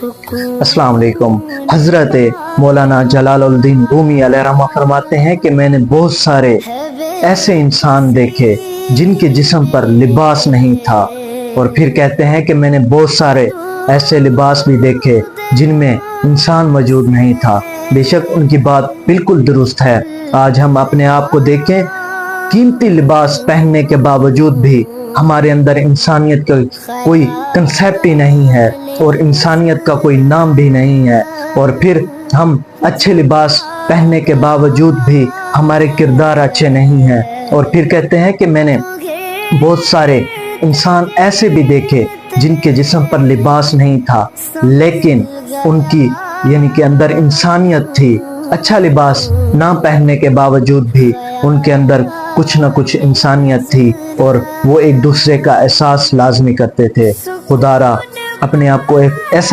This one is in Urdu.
السلام علیکم۔ حضرت مولانا جلال الدین رومی علیہ رحمہ فرماتے ہیں کہ میں نے بہت سارے ایسے انسان دیکھے جن کے جسم پر لباس نہیں تھا، اور پھر کہتے ہیں کہ میں نے بہت سارے ایسے لباس بھی دیکھے جن میں انسان موجود نہیں تھا۔ بے شک ان کی بات بالکل درست ہے۔ آج ہم اپنے آپ کو دیکھیں، قیمتی لباس پہننے کے باوجود بھی ہمارے اندر انسانیت کا کوئی کنسیپٹ ہی نہیں ہے اور انسانیت کا کوئی نام بھی نہیں ہے، اور پھر ہم اچھے لباس پہننے کے باوجود بھی ہمارے کردار اچھے نہیں ہیں، اور پھر کہتے ہیں کہ میں نے بہت سارے انسان ایسے بھی دیکھے جن کے جسم پر لباس نہیں تھا لیکن ان کی یعنی کہ اندر انسانیت تھی۔ اچھا لباس نہ پہننے کے باوجود بھی ان کے اندر کچھ نہ کچھ انسانیت تھی، اور وہ ایک دوسرے کا احساس لازمی کرتے تھے۔ خدا را اپنے آپ کو ایک ایسا